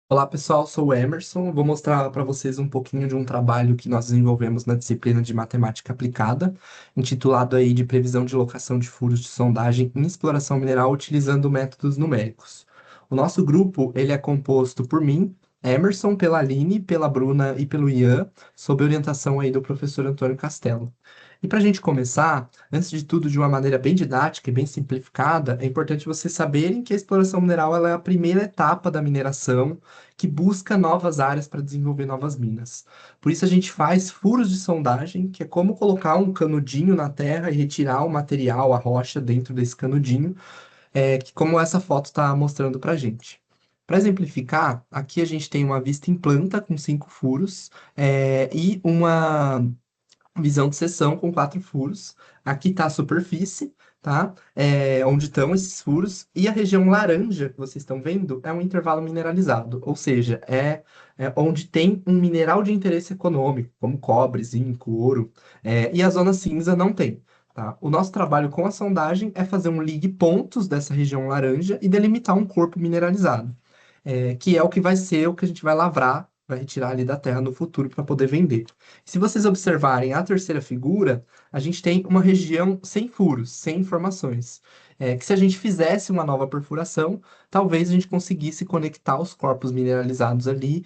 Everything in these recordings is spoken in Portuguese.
Olá pessoal, sou o Emerson. Vou mostrar para vocês um pouquinho de um trabalho que nós desenvolvemos na disciplina de Matemática Aplicada, intitulado aí de Previsão de Locação de Furos de Sondagem em Exploração Mineral utilizando métodos numéricos. O nosso grupo ele é composto por mim, Emerson, pela Aline, pela Bruna e pelo Ian, sob orientação aí do professor Antônio Castelo. E para a gente começar, antes de tudo, de uma maneira bem didática e bem simplificada, é importante vocês saberem que a exploração mineral ela é a primeira etapa da mineração que busca novas áreas para desenvolver novas minas. Por isso a gente faz furos de sondagem, que é como colocar um canudinho na terra e retirar o material, a rocha dentro desse canudinho, que como essa foto está mostrando para a gente. Para exemplificar, aqui a gente tem uma vista em planta com 5 furos, e uma visão de seção com 4 furos. Aqui está a superfície, tá? Onde estão esses furos. E a região laranja que vocês estão vendo é um intervalo mineralizado, ou seja, é onde tem um mineral de interesse econômico, como cobre, zinco, ouro. E a zona cinza não tem. Tá? O nosso trabalho com a sondagem é fazer um ligue pontos dessa região laranja e delimitar um corpo mineralizado, que é o que vai ser o que a gente vai lavrar, vai retirar ali da terra no futuro para poder vender. Se vocês observarem a terceira figura, a gente tem uma região sem furos, sem informações. Que se a gente fizesse uma nova perfuração, talvez a gente conseguisse conectar os corpos mineralizados ali,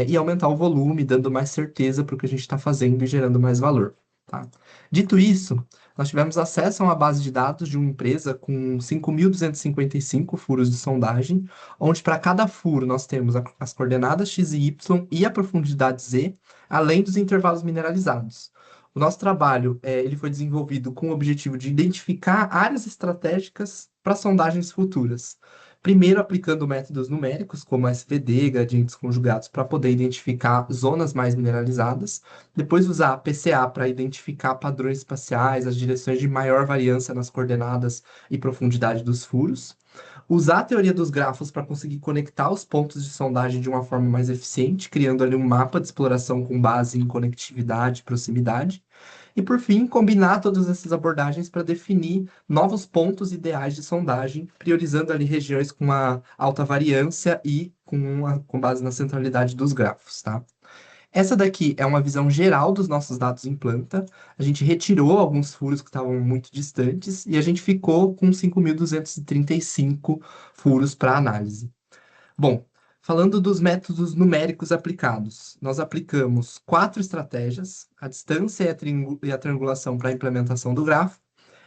e aumentar o volume, dando mais certeza para o que a gente está fazendo e gerando mais valor. Tá? Dito isso, nós tivemos acesso a uma base de dados de uma empresa com 5.255 furos de sondagem, onde para cada furo nós temos as coordenadas x e y e a profundidade z, além dos intervalos mineralizados. O nosso trabalho, ele foi desenvolvido com o objetivo de identificar áreas estratégicas para sondagens futuras. Primeiro, aplicando métodos numéricos, como SVD, gradientes conjugados, para poder identificar zonas mais mineralizadas. Depois, usar PCA para identificar padrões espaciais, as direções de maior variância nas coordenadas e profundidade dos furos. Usar a teoria dos grafos para conseguir conectar os pontos de sondagem de uma forma mais eficiente, criando ali um mapa de exploração com base em conectividade e proximidade. E por fim, combinar todas essas abordagens para definir novos pontos ideais de sondagem, priorizando ali regiões com uma alta variância e com base na centralidade dos grafos, tá? Essa daqui é uma visão geral dos nossos dados em planta. A gente retirou alguns furos que estavam muito distantes e a gente ficou com 5.235 furos para análise. Bom, falando dos métodos numéricos aplicados, nós aplicamos 4 estratégias: a distância e a triangulação para a implementação do grafo,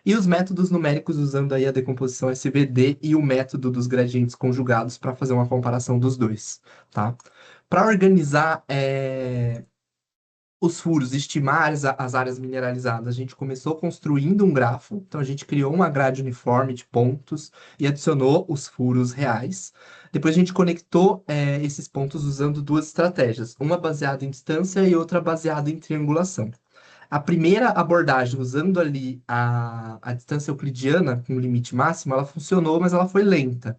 e os métodos numéricos usando aí a decomposição SVD e o método dos gradientes conjugados para fazer uma comparação dos dois, tá? Para organizar os furos, estimar as áreas mineralizadas, a gente começou construindo um grafo, então a gente criou uma grade uniforme de pontos e adicionou os furos reais. Depois a gente conectou esses pontos usando 2 estratégias, uma baseada em distância e outra baseada em triangulação. A primeira abordagem, usando ali a distância euclidiana com o limite máximo, ela funcionou, mas ela foi lenta.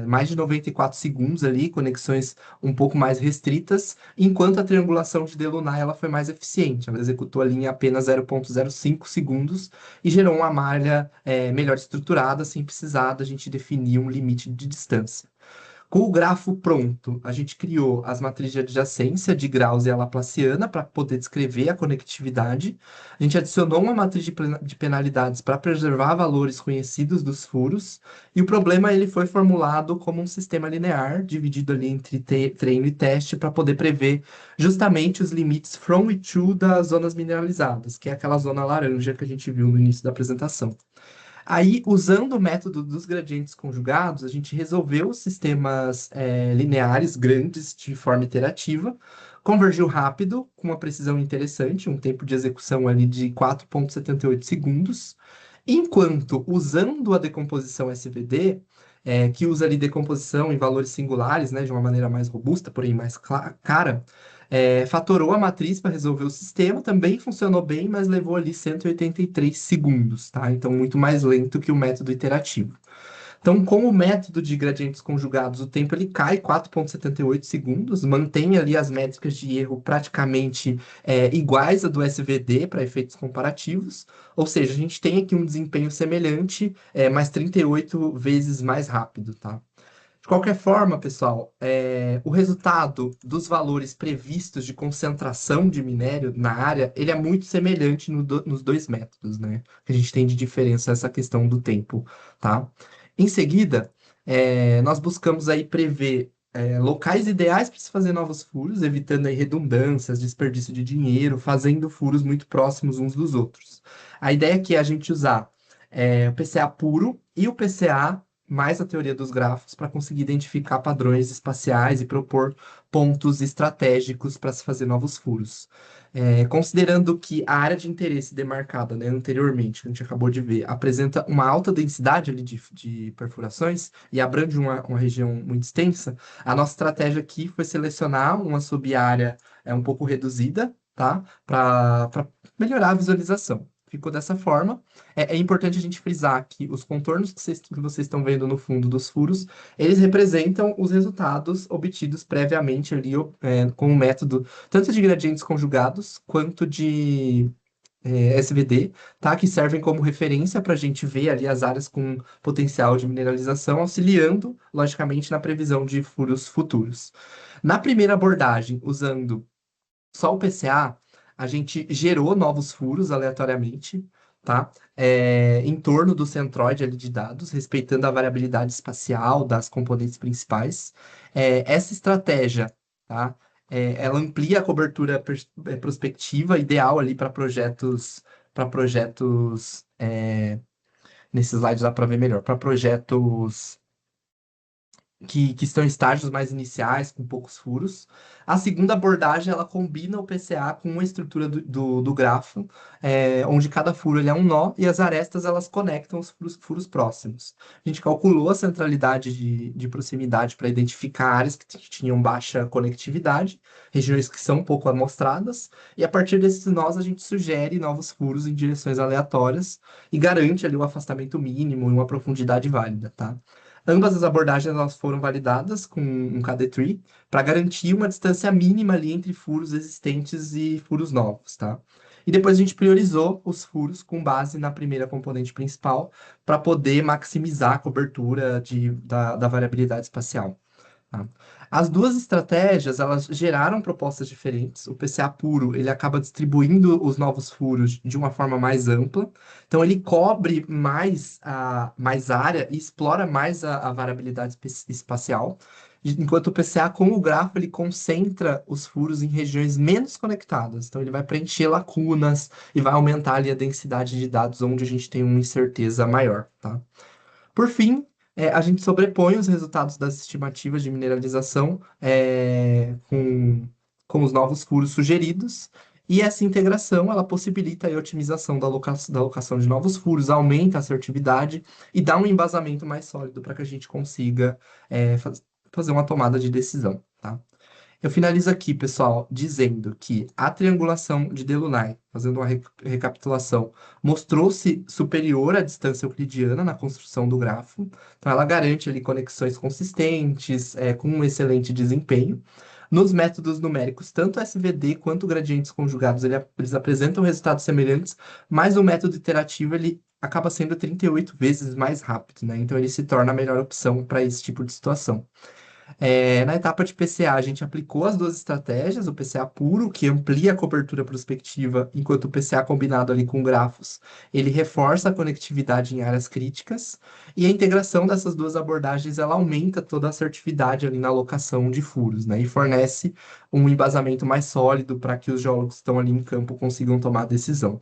Mais de 94 segundos ali, conexões um pouco mais restritas, enquanto a triangulação de Delaunay ela foi mais eficiente. Ela executou ali em apenas 0,05 segundos e gerou uma malha melhor estruturada, sem precisar da gente definir um limite de distância. Com o grafo pronto, a gente criou as matrizes de adjacência de Gauss e a Laplaciana para poder descrever a conectividade. A gente adicionou uma matriz de penalidades para preservar valores conhecidos dos furos. E o problema ele foi formulado como um sistema linear, dividido ali entre treino e teste, para poder prever justamente os limites from e to das zonas mineralizadas, que é aquela zona laranja que a gente viu no início da apresentação. Aí, usando o método dos gradientes conjugados, a gente resolveu os sistemas lineares grandes de forma iterativa, convergiu rápido, com uma precisão interessante, um tempo de execução ali de 4,78 segundos, enquanto usando a decomposição SVD, que usa ali decomposição em valores singulares, né, de uma maneira mais robusta, porém mais cara, fatorou a matriz para resolver o sistema, também funcionou bem, mas levou ali 183 segundos, tá? Então, muito mais lento que o método iterativo. Então, com o método de gradientes conjugados, o tempo ele cai 4,78 segundos, mantém ali as métricas de erro praticamente iguais a do SVD para efeitos comparativos, ou seja, a gente tem aqui um desempenho semelhante, mas 38 vezes mais rápido, tá? De qualquer forma, pessoal, o resultado dos valores previstos de concentração de minério na área, ele é muito semelhante nos dois métodos, né? Que a gente tem de diferença essa questão do tempo, tá? Em seguida, nós buscamos aí prever locais ideais para se fazer novos furos, evitando aí redundâncias, desperdício de dinheiro, fazendo furos muito próximos uns dos outros. A ideia aqui é a gente usar o PCA puro e o PCA mais a teoria dos grafos para conseguir identificar padrões espaciais e propor pontos estratégicos para se fazer novos furos. Considerando que a área de interesse demarcada, né, anteriormente, que a gente acabou de ver, apresenta uma alta densidade ali de perfurações e abrange uma região muito extensa, a nossa estratégia aqui foi selecionar uma sub-área um pouco reduzida, tá? Para melhorar a visualização. Ficou dessa forma. É importante a gente frisar que os contornos que vocês estão vendo no fundo dos furos, eles representam os resultados obtidos previamente ali, com o método tanto de gradientes conjugados quanto de SVD, tá? Que servem como referência para a gente ver ali as áreas com potencial de mineralização, auxiliando, logicamente, na previsão de furos futuros. Na primeira abordagem, usando só o PCA, a gente gerou novos furos aleatoriamente, tá? Em torno do centroide ali de dados, respeitando a variabilidade espacial das componentes principais. Essa estratégia, tá? Ela amplia a cobertura prospectiva ideal ali para projetos, nesse slide dá para ver melhor, para projetos que estão em estágios mais iniciais, com poucos furos. A segunda abordagem, ela combina o PCA com uma estrutura do grafo, onde cada furo ele é um nó e as arestas elas conectam os furos próximos. A gente calculou a centralidade de proximidade para identificar áreas que tinham baixa conectividade, regiões que são um pouco amostradas, e a partir desses nós a gente sugere novos furos em direções aleatórias e garante ali o afastamento mínimo e uma profundidade válida, tá? Ambas as abordagens elas foram validadas com um KD-tree para garantir uma distância mínima ali entre furos existentes e furos novos, tá? E depois a gente priorizou os furos com base na primeira componente principal para poder maximizar a cobertura da variabilidade espacial. Tá? As duas estratégias, elas geraram propostas diferentes. O PCA puro, ele acaba distribuindo os novos furos de uma forma mais ampla. Então, ele cobre mais área e explora mais a variabilidade espacial. Enquanto o PCA com o grafo, ele concentra os furos em regiões menos conectadas. Então, ele vai preencher lacunas e vai aumentar ali a densidade de dados onde a gente tem uma incerteza maior, tá? Por fim, a gente sobrepõe os resultados das estimativas de mineralização com os novos furos sugeridos, e essa integração ela possibilita a otimização da alocação de novos furos, aumenta a assertividade e dá um embasamento mais sólido para que a gente consiga fazer uma tomada de decisão, tá? Eu finalizo aqui, pessoal, dizendo que a triangulação de Delaunay, fazendo uma recapitulação, mostrou-se superior à distância euclidiana na construção do grafo. Então, ela garante ali conexões consistentes, com um excelente desempenho. Nos métodos numéricos, tanto SVD quanto gradientes conjugados, eles apresentam resultados semelhantes, mas o método iterativo ele acaba sendo 38 vezes mais rápido, né? Então, ele se torna a melhor opção para esse tipo de situação. Na etapa de PCA, a gente aplicou as duas estratégias, o PCA puro, que amplia a cobertura prospectiva, enquanto o PCA combinado ali com grafos, ele reforça a conectividade em áreas críticas, e a integração dessas duas abordagens, ela aumenta toda a assertividade ali na alocação de furos, né, e fornece um embasamento mais sólido para que os geólogos que estão ali em campo consigam tomar a decisão.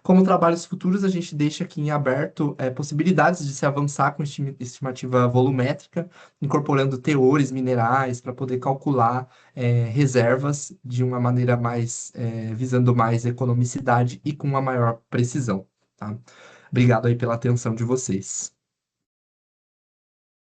Como trabalhos futuros, a gente deixa aqui em aberto possibilidades de se avançar com estimativa volumétrica, incorporando teores minerais para poder calcular reservas de uma maneira mais, visando mais economicidade e com uma maior precisão, tá? Obrigado aí pela atenção de vocês.